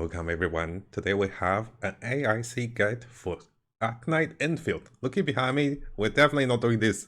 Welcome everyone. Today we have an AIC guide for Arknights Endfield. Looking behind me, we're definitely not doing this.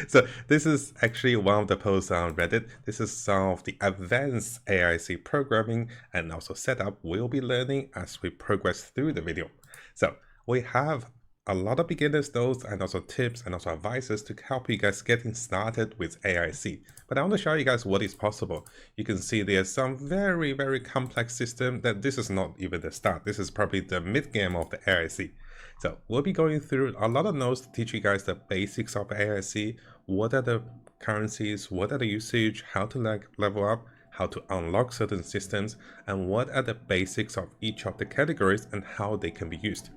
So this is actually one of the posts on Reddit. This is some of the advanced AIC programming and also setup we'll be learning as we progress through the video. So we have a lot of beginners notes and also tips and also advices to help you guys getting started with AIC. But I want to show you guys what is possible. You can see there's some very complex system that this is not even the start. This is probably the mid game of the AIC. So we'll be going through a lot of notes to teach you guys the basics of AIC. What are the currencies? What are the usage? How to level up? How to unlock certain systems? And what are the basics of each of the categories and how they can be used.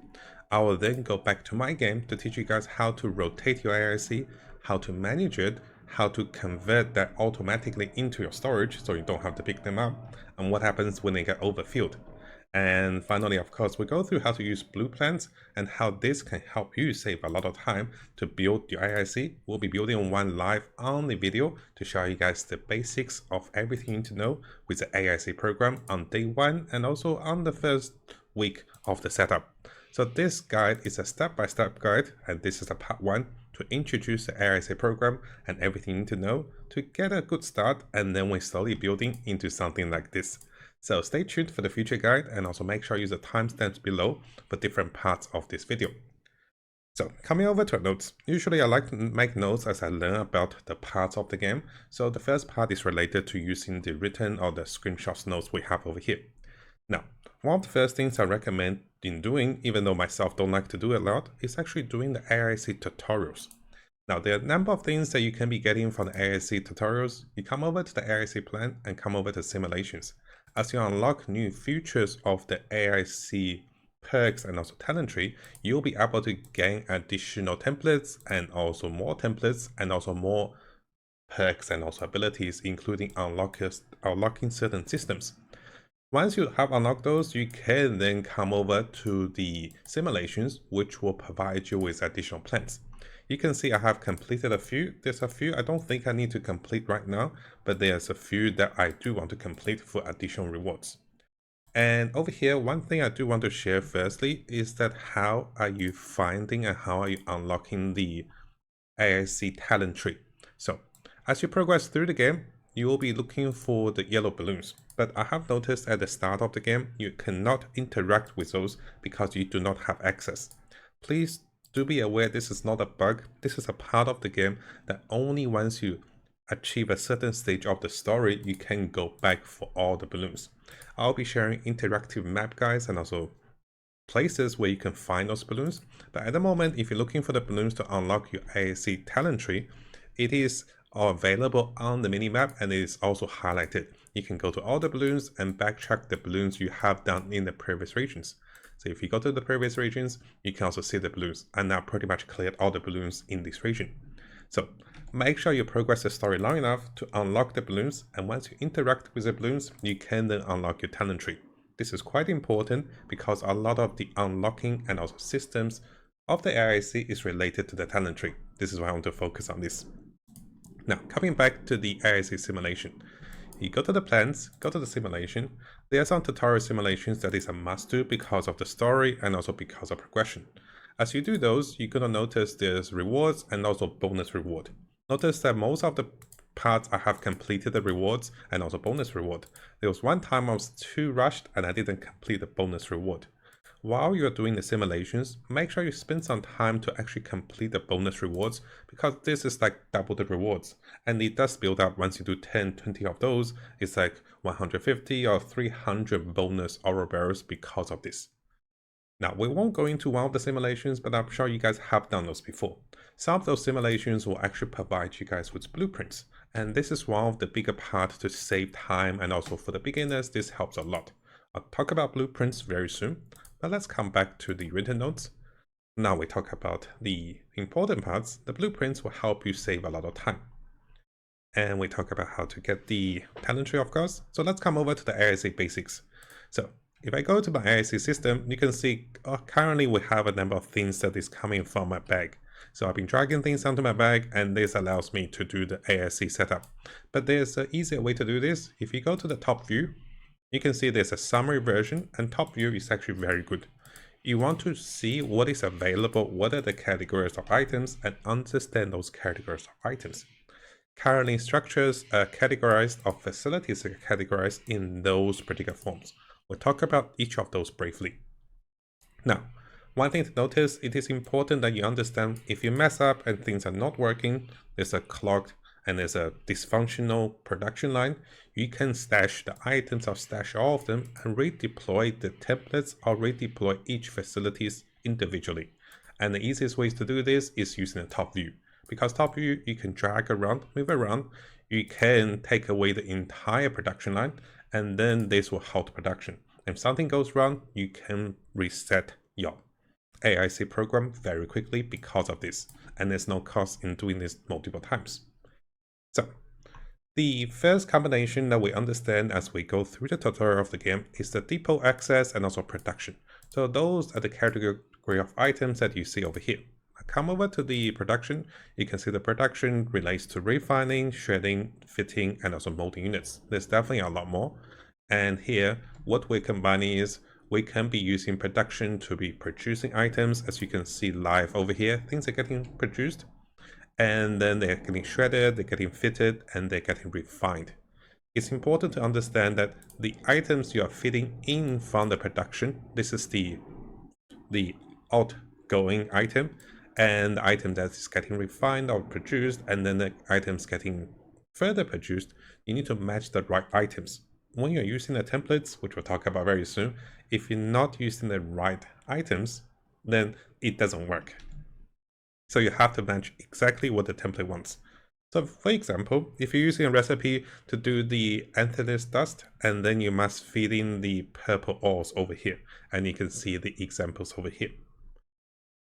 I will then go back to my game to teach you guys how to rotate your AIC, how to manage it, how to convert that automatically into your storage so you don't have to pick them up, and what happens when they get overfilled. And finally, of course, we go through how to use blue plans and how this can help you save a lot of time to build your AIC. We'll be building one live on the video to show you guys the basics of everything you need to know with the AIC program on day one and also on the first week of the setup. So this guide is a step-by-step guide, and this is a part 1 to introduce the AIC program and everything you need to know to get a good start, and then we're slowly building into something like this. So stay tuned for the future guide and also make sure you use the timestamps below for different parts of this video. So coming over to our notes, usually I like to make notes as I learn about the parts of the game. So the first part is related to using the written or the screenshots notes we have over here. Now, one of the first things I recommend in doing, even though myself don't like to do a lot, is actually doing the AIC tutorials. Now, there are a number of things that you can be getting from the AIC tutorials. You come over to the AIC plan and come over to simulations. As you unlock new features of the AIC perks and also talent tree, you'll be able to gain additional templates and also more templates and also more perks and also abilities, including unlocking certain systems. Once you have unlocked those, you can then come over to the simulations, which will provide you with additional plans. You can see I have completed a few. There's a few I don't think I need to complete right now, but there's a few that I do want to complete for additional rewards. And over here, one thing I do want to share firstly is that how are you finding and how are you unlocking the AIC talent tree? So as you progress through the game, you will be looking for the yellow balloons. But I have noticed at the start of the game, you cannot interact with those because you do not have access. Please do be aware this is not a bug. This is a part of the game that only once you achieve a certain stage of the story, you can go back for all the balloons. I'll be sharing interactive map guides and also places where you can find those balloons. But at the moment, if you're looking for the balloons to unlock your AIC talent tree, it is available on the minimap and it is also highlighted. You can go to all the balloons and backtrack the balloons you have done in the previous regions. So if you go to the previous regions, you can also see the balloons. And now pretty much cleared all the balloons in this region. So make sure you progress the story long enough to unlock the balloons, and once you interact with the balloons, you can then unlock your talent tree. This is quite important because a lot of the unlocking and also systems of the AIC is related to the talent tree. This is why I want to focus on this. Now, coming back to the AIC simulation, you go to the plans, go to the simulation. There are some tutorial simulations that is a must do because of the story and also because of progression. As you do those, you're going to notice there's rewards and also bonus reward. Notice that most of the parts I have completed the rewards and also bonus reward. There was one time I was too rushed and I didn't complete the bonus reward. While you're doing the simulations, make sure you spend some time to actually complete the bonus rewards because this is like double the rewards. And it does build up once you do 10, 20 of those. It's like 150 or 300 bonus aura barrels because of this. Now, we won't go into one of the simulations, but I'm sure you guys have done those before. Some of those simulations will actually provide you guys with blueprints. And this is one of the bigger parts to save time, and also for the beginners, this helps a lot. I'll talk about blueprints very soon. But let's come back to the written notes. Now we talk about the important parts. The blueprints will help you save a lot of time. And we talk about how to get the talent tree, of course. So let's come over to the AIC basics. So if I go to my AIC system, you can see currently we have a number of things that is coming from my bag. So I've been dragging things onto my bag, and this allows me to do the AIC setup. But there's an easier way to do this. If you go to the top view, You can see there's a summary version, and top view is actually very good. You want to see what is available, what are the categories of items, and understand those categories of items. Currently, structures are categorized, or facilities are categorized in those particular forms. We'll talk about each of those briefly. Now, one thing to notice, it is important that you understand if you mess up and things are not working, there's a clogged and there's a dysfunctional production line, you can stash the items or stash all of them and redeploy the templates or redeploy each facilities individually. And the easiest ways to do this is using the top view. Because top view, you can drag around, move around, you can take away the entire production line, and then this will halt production. If something goes wrong, you can reset your AIC program very quickly because of this, and there's no cost in doing this multiple times. So, the first combination that we understand as we go through the tutorial of the game is the depot access and also production. So those are the category of items that you see over here. Come over to the production, you can see the production relates to refining, shredding, fitting, and also molding units. There's definitely a lot more. And here, what we're combining is we can be using production to be producing items. As you can see live over here, things are getting produced. And then they're getting shredded, they're getting fitted, and they're getting refined. It's important to understand that the items you are fitting in from the production, this is the outgoing item, and the item that is getting refined or produced, and then the items getting further produced, you need to match the right items. When you're using the templates, which we'll talk about very soon, if you're not using the right items, then it doesn't work. So you have to match exactly what the template wants. So for example, if you're using a recipe to do the anthracite dust, and then you must feed in the purple ores over here, and you can see the examples over here.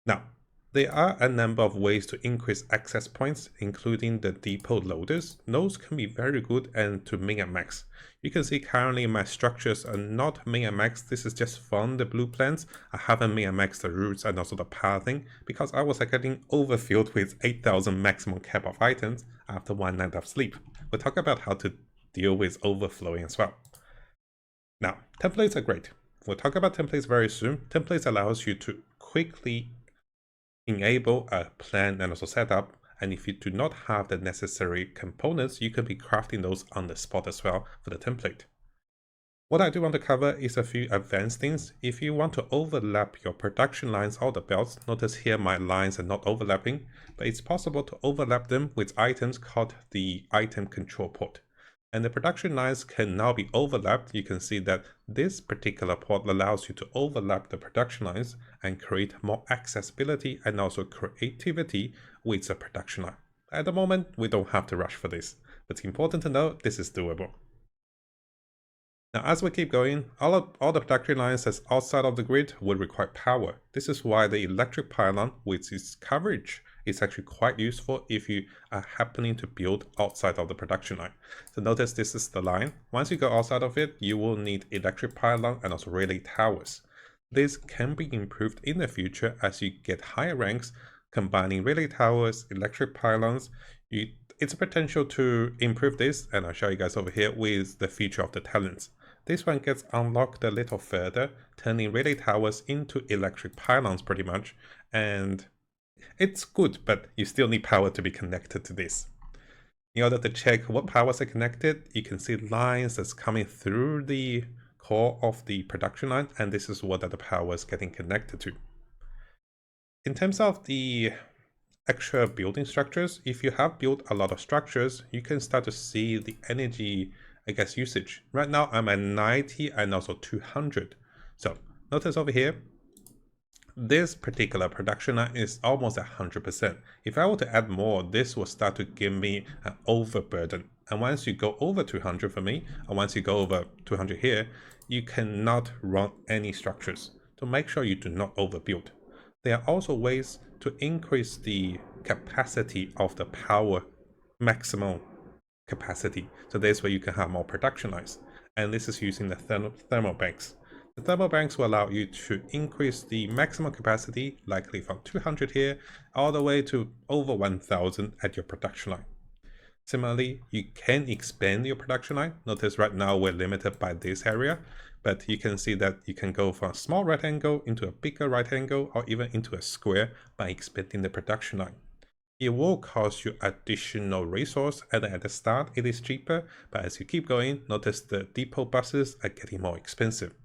Now, there are a number of ways to increase access points, including the depot loaders. Those can be very good and to min and max. You can see currently my structures are not min and max. This is just from the blue plans. I haven't min and max the roots and also the pathing because I was getting overfilled with 8,000 maximum cap of items after one night of sleep. We'll talk about how to deal with overflowing as well. Now, templates are great. We'll talk about templates very soon. Templates allows you to quickly enable a plan and also setup, and if you do not have the necessary components, you can be crafting those on the spot as well for the template. What I do want to cover is a few advanced things. If you want to overlap your production lines or the belts, notice here my lines are not overlapping, but it's possible to overlap them with items called the item control port. And the production lines can now be overlapped. You can see that this particular port allows you to overlap the production lines and create more accessibility and also creativity with the production line. At the moment, we don't have to rush for this, but it's important to know this is doable. Now, as we keep going, all the production lines that's outside of the grid will require power. This is why the electric pylon with its coverage is actually quite useful if you are happening to build outside of the production line. So notice this is the line. Once you go outside of it, you will need electric pylon and also relay towers. This can be improved in the future as you get higher ranks, combining relay towers, electric pylons. It's a potential to improve this, and I'll show you guys over here with the feature of the talents. This one gets unlocked a little further, turning relay towers into electric pylons pretty much, and it's good, but you still need power to be connected to this. In order to check what powers are connected, you can see lines that's coming through the core of the production line, and this is what are the powers getting connected to. In terms of the extra building structures, if you have built a lot of structures, you can start to see the energy, usage. Right now I'm at 90 and also 200. So notice over here, this particular production line is almost 100%. If I were to add more, this will start to give me an overburden. And once you go over 200 for me, and once you go over 200 here, you cannot run any structures. So make sure you do not overbuild. There are also ways to increase the capacity of the power maximum capacity. So this way you can have more production lines. And this is using the thermal banks. The thermal banks will allow you to increase the maximum capacity, likely from 200 here, all the way to over 1000 at your production line. Similarly, you can expand your production line. Notice right now we're limited by this area, but you can see that you can go from a small rectangle into a bigger rectangle or even into a square by expanding the production line. It will cost you additional resource, and at the start it is cheaper, but as you keep going, notice the depot buses are getting more expensive.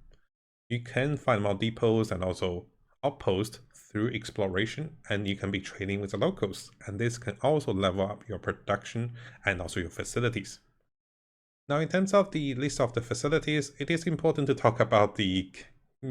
You can find more depots and also outposts through exploration, and you can be trading with the locals, and this can also level up your production and also your facilities. Now, in terms of the list of the facilities, it is important to talk about the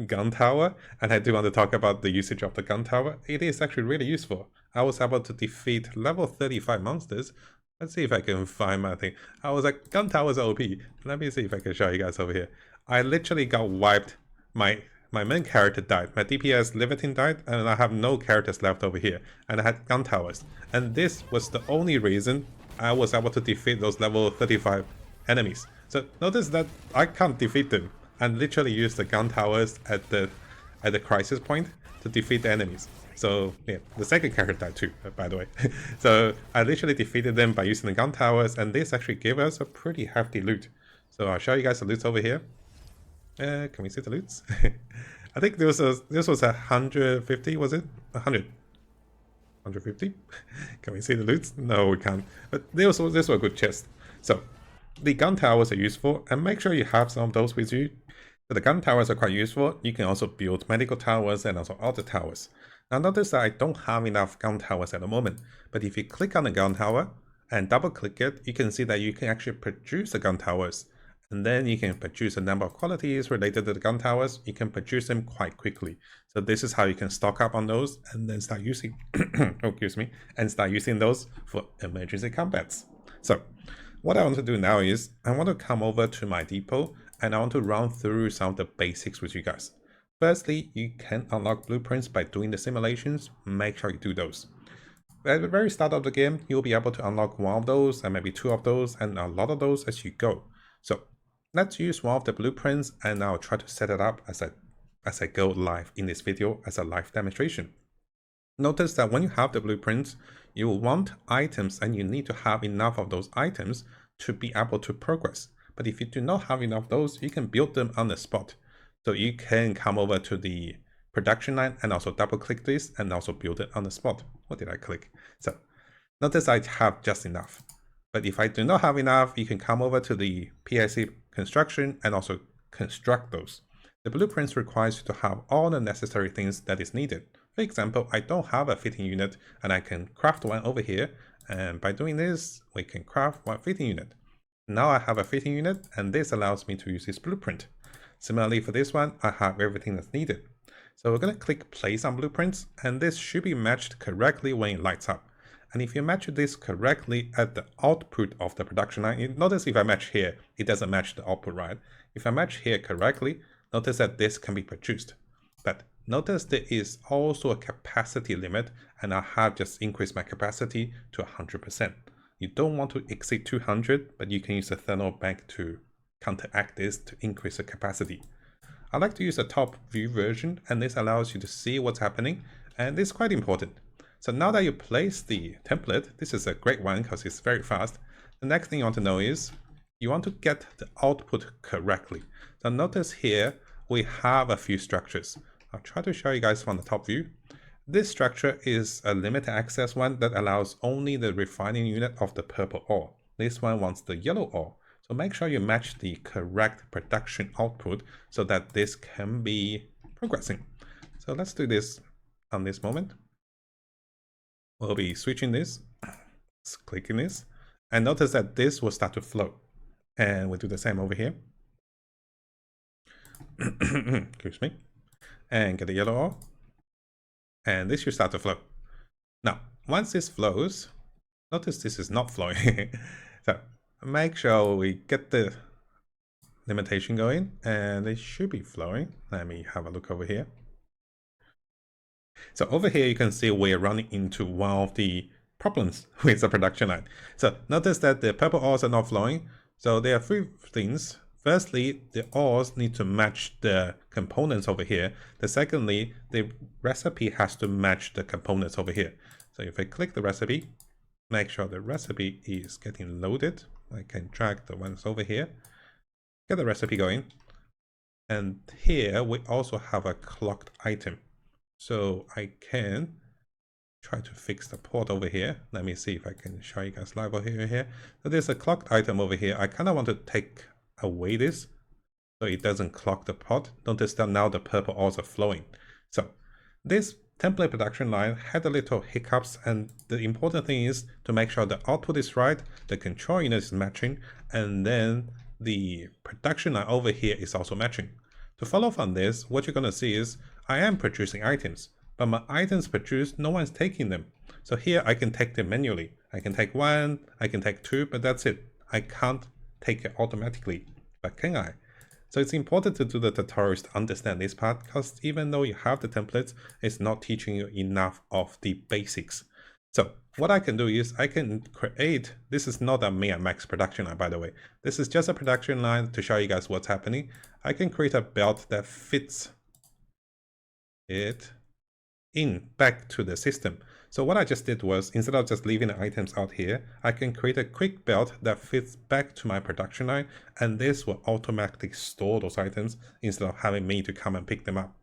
gun tower, and I do want to talk about the usage of the gun tower. It is actually really useful. I was able to defeat level 35 monsters. Let's see if I can find my thing. I was like, gun towers are OP. Let me see if I can show you guys over here. I literally got wiped. My main character died, my DPS Libertine died, and I have no characters left over here, and I had gun towers. And this was the only reason I was able to defeat those level 35 enemies. So notice that I can't defeat them, and literally use the gun towers at the crisis point to defeat the enemies. So yeah, the second character died too, by the way. So I literally defeated them by using the gun towers, and this actually gave us a pretty hefty loot. So I'll show you guys the loot over here. Can we see the loots? I think this was 150, was it? 100. 150? Can we see the loots? No, we can't. But this was a good chest. So the gun towers are useful, and make sure you have some of those with you. So the gun towers are quite useful. You can also build medical towers and also auto towers. Now notice that I don't have enough gun towers at the moment, but if you click on the gun tower and double click it, you can see that you can actually produce the gun towers. And then you can produce a number of qualities related to the gun towers. You can produce them quite quickly. So this is how you can stock up on those and then start using, start using those for emergency combats. So what I want to do now is I want to come over to my depot and I want to run through some of the basics with you guys. Firstly, you can unlock blueprints by doing the simulations. Make sure you do those. At the very start of the game, you'll be able to unlock one of those and maybe two of those and a lot of those as you go. So let's use one of the blueprints and I'll try to set it up as I go live in this video as a live demonstration. Notice that when you have the blueprints, you will want items and you need to have enough of those items to be able to progress. But if you do not have enough of those, you can build them on the spot. So you can come over to the production line and also double click this and also build it on the spot. What did I click? So notice I have just enough. But if I do not have enough, you can come over to the AIC construction and also construct those. The blueprints requires you to have all the necessary things that is needed. For example, I don't have a fitting unit and I can craft one over here. And by doing this, we can craft one fitting unit. Now I have a fitting unit and this allows me to use this blueprint. Similarly for this one, I have everything that's needed. So we're going to click place on blueprints and this should be matched correctly when it lights up. And if you match this correctly at the output of the production line, notice if I match here, it doesn't match the output, right? If I match here correctly, notice that this can be produced. But notice there is also a capacity limit and I have just increased my capacity to 100%. You don't want to exceed 200, but you can use the thermal bank to counteract this to increase the capacity. I like to use the top view version and this allows you to see what's happening and this is quite important. So now that you place the template, this is a great one because it's very fast. The next thing you want to know is you want to get the output correctly. So notice here, we have a few structures. I'll try to show you guys from the top view. This structure is a limited access one that allows only the refining unit of the purple ore. This one wants the yellow ore. So make sure you match the correct production output so that this can be progressing. So let's do this on this moment. We'll be switching this, clicking this, and notice that this will start to flow. And we'll do the same over here. Excuse me. And get the yellow ore. And this should start to flow. Now, once this flows, notice this is not flowing. So make sure we get the limitation going and it should be flowing. Let me have a look over here. So over here, you can see we're running into one of the problems with the production line. So notice that the purple ores are not flowing. So there are three things. Firstly, the ores need to match the components over here. Secondly, the recipe has to match the components over here. So if I click the recipe, make sure the recipe is getting loaded. I can drag the ones over here, get the recipe going. And here we also have a clocked item. So I can try to fix the port over here. Let me see if I can show you guys live over here. So there's a clocked item over here. I kind of want to take away this so it doesn't clock the port. Notice that now the purple also flowing. So this template production line had a little hiccups, and the important thing is to make sure the output is right, the control unit is matching, and then the production line over here is also matching. To follow from this, what you're going to see is I am producing items, but my items produced, no one's taking them. So here I can take them manually. I can take one, I can take two, but that's it. I can't take it automatically, but can I? So it's important to do the tutorials to understand this part, because even though you have the templates, it's not teaching you enough of the basics. So what I can do is I can create, this is not a min and max production line, by the way. This is just a production line to show you guys what's happening. I can create a belt that fits it in back to the system. So what I just did was, instead of just leaving the items out here, I can create a quick belt that fits back to my production line, and this will automatically store those items instead of having me to come and pick them up.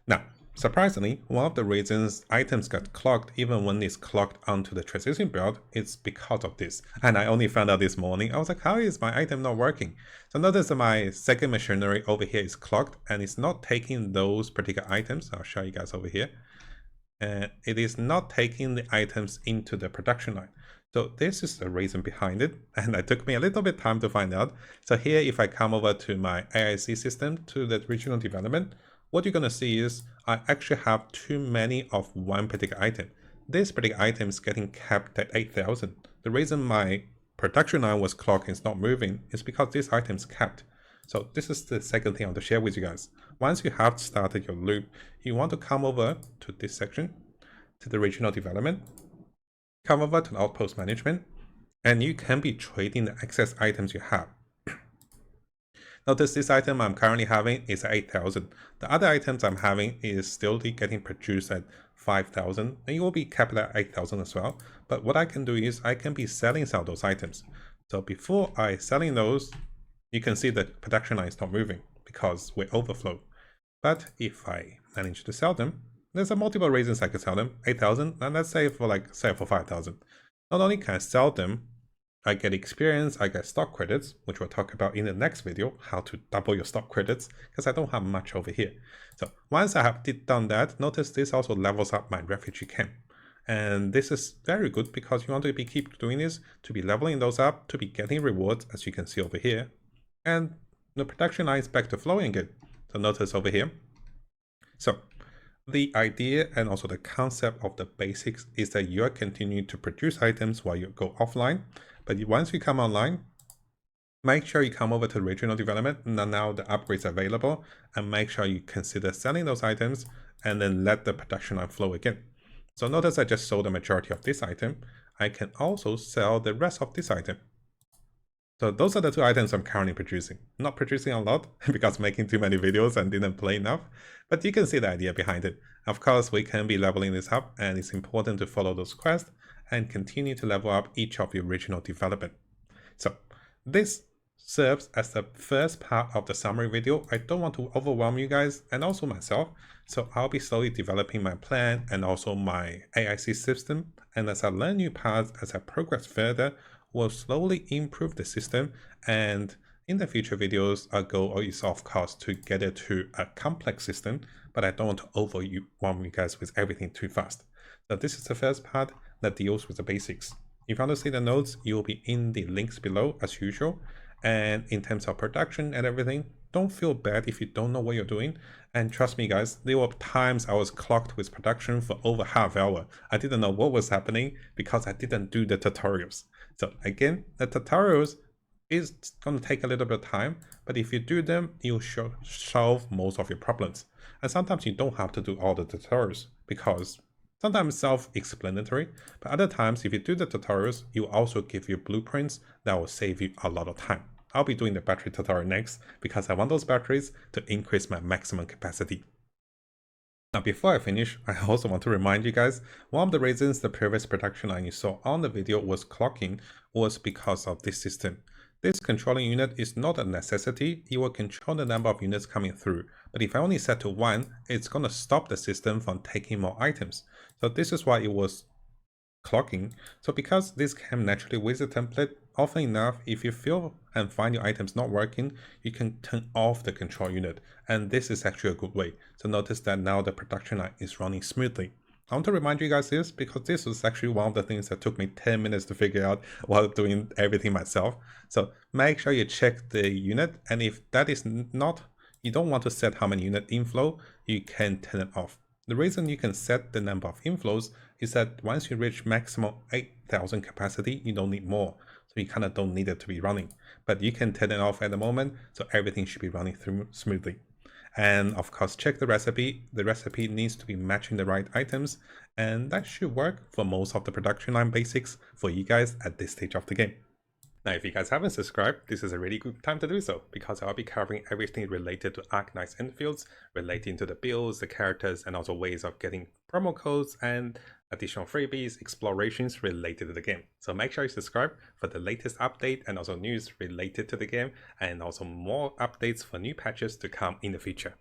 Now, surprisingly, one of the reasons items got clocked even when it's clocked onto the transition belt is because of this. And I only found out this morning. I was like, how is my item not working? So notice that my second machinery over here is clocked and it's not taking those particular items. I'll show you guys over here. And it is not taking the items into the production line. So this is the reason behind it, and it took me a little bit time to find out. So here, if I come over to my AIC system, to the regional development, what you're going to see is I actually have too many of one particular item. This particular item is getting capped at 8,000. The reason my production line was clocked and it's not moving is because this item is capped. So this is the second thing I want to share with you guys. Once you have started your loop, you want to come over to this section, to the regional development, come over to the outpost management, and you can be trading the excess items you have. Notice this item I'm currently having is at 8,000. The other items I'm having is still getting produced at 5,000, and it will be capped at 8,000 as well. But what I can do is I can be selling some of those items. So before I selling those, you can see the production line is not moving because we overflow. But if I manage to sell them, there's a multiple reasons I could sell them. 8,000, and let's say for for 5,000. Not only can I sell them, I get experience, I get stock credits, which we'll talk about in the next video, how to double your stock credits, because I don't have much over here. So once I have done that, notice this also levels up my refugee camp. And this is very good because you want to keep doing this, to be leveling those up, to be getting rewards, as you can see over here. And the production line is back to flowing again. So notice over here. So the idea and also the concept of the basics is that you are continuing to produce items while you go offline. But once you come online, make sure you come over to regional development, and now the upgrades are available, and make sure you consider selling those items and then let the production line flow again. So notice I just sold the majority of this item. I can also sell the rest of this item. So those are the two items I'm currently producing. Not producing a lot because making too many videos and didn't play enough, but you can see the idea behind it. Of course, we can be leveling this up, and it's important to follow those quests and continue to level up each of your regional development. So this serves as the first part of the summary video. I don't want to overwhelm you guys and also myself, so I'll be slowly developing my plan and also my AIC system, and as I learn new parts, as I progress further, we'll slowly improve the system, and in the future videos, our goal is of course to get it to a complex system, but I don't want to overwhelm you guys with everything too fast. So this is the first part that deals with the basics. If you want to see the notes, you'll be in the links below as usual. And in terms of production and everything, don't feel bad if you don't know what you're doing. And trust me guys, there were times I was clocked with production for over half hour. I didn't know what was happening because I didn't do the tutorials. So again, the tutorials is going to take a little bit of time, but if you do them, you'll solve most of your problems. And sometimes you don't have to do all the tutorials because sometimes self-explanatory, but other times if you do the tutorials, you also give you blueprints that will save you a lot of time. I'll be doing the battery tutorial next because I want those batteries to increase my maximum capacity. Now, before I finish, I also want to remind you guys, one of the reasons the previous production line you saw on the video was clocking was because of this system. This controlling unit is not a necessity, it will control the number of units coming through, but if I only set to 1, it's going to stop the system from taking more items. So this is why it was clocking. So because this came naturally with the template, often enough, if you feel and find your items not working, you can turn off the control unit, and this is actually a good way. So notice that now the production line is running smoothly. I want to remind you guys this because this was actually one of the things that took me 10 minutes to figure out while doing everything myself. So make sure you check the unit, and if that is not, you don't want to set how many unit inflow, you can turn it off. The reason you can set the number of inflows is that once you reach maximum 8,000 capacity, you don't need more. So you kind of don't need it to be running, but you can turn it off at the moment, so everything should be running through smoothly. And of course, check the recipe. The recipe needs to be matching the right items, and that should work for most of the production line basics for you guys at this stage of the game. Now, if you guys haven't subscribed, this is a really good time to do so, because I'll be covering everything related to Arknights Endfields, relating to the builds, the characters, and also ways of getting promo codes and additional freebies, explorations related to the game. So make sure you subscribe for the latest update and also news related to the game, and also more updates for new patches to come in the future.